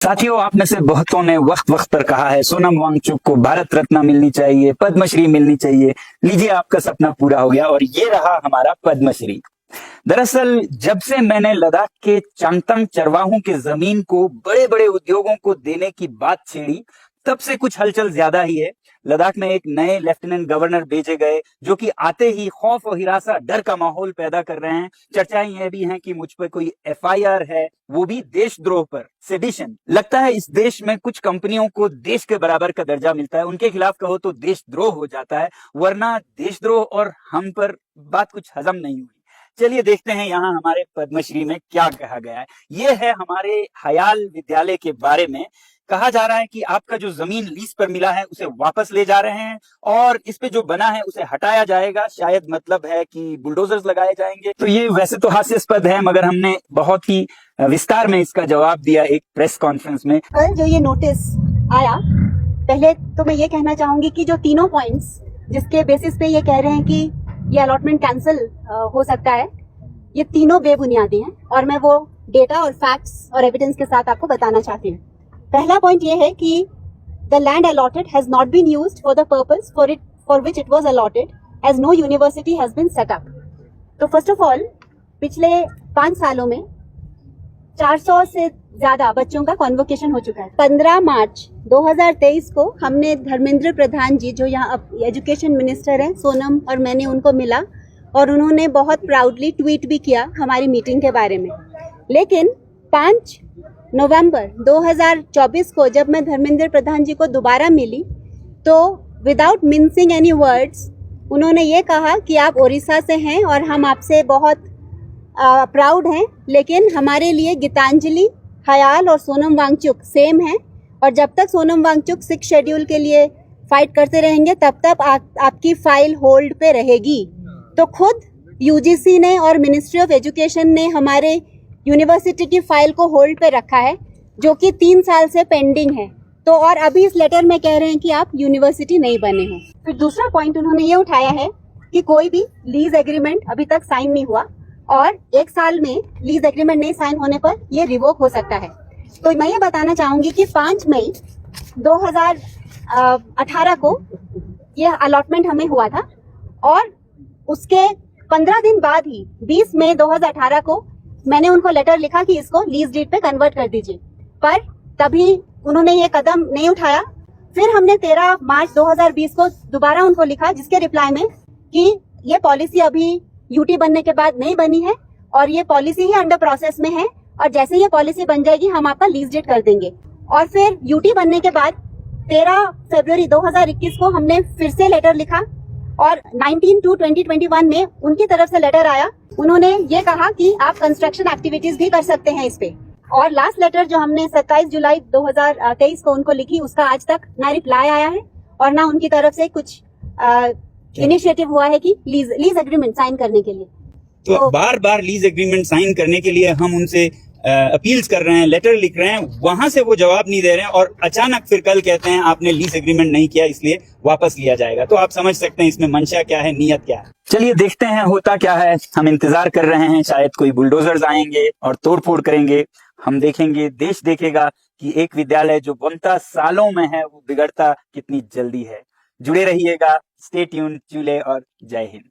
साथियों, आप में से बहुतों ने वक्त वक्त पर कहा है सोनम वांगचुक को भारत रत्न मिलनी चाहिए, पद्मश्री मिलनी चाहिए। लीजिए, आपका सपना पूरा हो गया और ये रहा हमारा पद्मश्री। दरअसल जब से मैंने लद्दाख के चांगथंग चरवाहों की जमीन को बड़े बड़े उद्योगों को देने की बात छेड़ी, तब से कुछ हलचल ज्यादा ही है। लद्दाख में एक नए लेफ्टिनेंट गवर्नर भेजे गए जो कि आते ही खौफ और हिरासा, डर का माहौल पैदा कर रहे हैं। चर्चाएं यह भी हैं कि मुझ पर कोई एफआईआर है, वो भी देशद्रोह पर, सेडिशन। लगता है इस देश में कुछ कंपनियों को देश के बराबर का दर्जा मिलता है, उनके खिलाफ कहो तो देशद्रोह हो जाता है, वरना देशद्रोह और हम पर बात कुछ हजम नहीं हुई। चलिए देखते हैं यहाँ हमारे पद्मश्री में क्या कहा गया है। ये है हमारे हयाल विद्यालय के बारे में। कहा जा रहा है कि आपका जो जमीन लीज पर मिला है उसे वापस ले जा रहे हैं और इस पे जो बना है उसे हटाया जाएगा। शायद मतलब है कि बुलडोजर्स लगाए जाएंगे। तो ये वैसे तो हास्यास्पद है, मगर हमने बहुत ही विस्तार में इसका जवाब दिया एक प्रेस कॉन्फ्रेंस में। कल जो ये नोटिस आया, पहले तो मैं ये कहना चाहूंगी कि जो तीनों पॉइंट्स जिसके बेसिस पे ये कह रहे हैं कि ये अलॉटमेंट कैंसिल हो सकता है, ये तीनों बेबुनियादी हैं और मैं वो डेटा और फैक्ट्स और एविडेंस के साथ आपको बताना चाहती हूँ। पहला पॉइंट ये है कि the land allotted has not been used for the purpose for which it was allotted, as no university has been set up. तो फर्स्ट ऑफ ऑल, पिछले 5 सालों में 400 से ज्यादा बच्चों का कॉन्वोकेशन हो चुका है। 15 मार्च 2023 को हमने धर्मेंद्र प्रधान जी, जो यहाँ एजुकेशन मिनिस्टर हैं, सोनम और मैंने उनको मिला और उन्होंने बहुत प्राउडली ट्वीट भी किया हमारी मीटिंग के बारे में। लेकिन 5 नवंबर 2024 को जब मैं धर्मेंद्र प्रधान जी को दोबारा मिली तो विदाउट मिंसिंग एनी वर्ड्स उन्होंने ये कहा कि आप ओडिशा से हैं और हम आपसे बहुत प्राउड हैं, लेकिन हमारे लिए गीतांजलि, हयाल और सोनम वांगचुक सेम हैं और जब तक सोनम वांगचुक 6 शेड्यूल के लिए फाइट करते रहेंगे तब तक आपकी फाइल होल्ड पे रहेगी। तो खुद यूजीसी ने और मिनिस्ट्री ऑफ एजुकेशन ने हमारे यूनिवर्सिटी की फाइल को होल्ड पे रखा है, जो कि 3 साल से पेंडिंग है। तो और अभी इस लेटर में कह रहे हैं कि आप यूनिवर्सिटी नहीं बने हो। फिर दूसरा पॉइंट उन्होंने ये उठाया है कि कोई भी लीज एग्रीमेंट अभी तक साइन नहीं हुआ और 1 साल में लीज एग्रीमेंट नहीं साइन होने पर ये रिवोक हो सकता है। तो मैं ये बताना चाहूंगी कि 5 मई 2018 को यह अलॉटमेंट हमें हुआ था और उसके 15 दिन बाद ही 20 मई 2018 को मैंने उनको लेटर लिखा कि इसको लीज डीड पे कन्वर्ट कर दीजिए, पर तभी उन्होंने ये कदम नहीं उठाया। फिर हमने 13 मार्च 2020 को दोबारा उनको लिखा, जिसके रिप्लाई में कि ये पॉलिसी अभी यूटी बनने के बाद नहीं बनी है और ये पॉलिसी ही अंडर प्रोसेस में है और जैसे ये पॉलिसी बन जाएगी हम आपका लीज डेट कर देंगे। और फिर यूटी बनने के बाद 13 फरवरी 2021 को हमने फिर से लेटर लिखा और 19/2/2021 में उनकी तरफ से लेटर आया। उन्होंने ये कहा कि आप कंस्ट्रक्शन एक्टिविटीज भी कर सकते हैं इस पे। और लास्ट लेटर जो हमने 27 जुलाई 2023 को उनको लिखी, उसका आज तक ना रिप्लाई आया है और ना उनकी तरफ से कुछ इनिशिएटिव हुआ है कि लीज एग्रीमेंट साइन करने के लिए। तो बार बार लीज एग्रीमेंट साइन करने के लिए हम उनसे अपील्स कर रहे हैं, लेटर लिख रहे हैं, वहां से वो जवाब नहीं दे रहे हैं और अचानक फिर कल कहते हैं आपने लीज एग्रीमेंट नहीं किया इसलिए वापस लिया जाएगा। तो आप समझ सकते हैं इसमें मंशा क्या है, नीयत क्या है। चलिए देखते हैं होता क्या है। हम इंतजार कर रहे हैं, शायद कोई बुलडोजर्स आएंगे और तोड़फोड़ करेंगे। हम देखेंगे, देश देखेगा कि एक विद्यालय जो बनता सालों में है वो बिगड़ता कितनी जल्दी है। जुड़े रहिएगा। Stay tuned. चूले और जय हिंद।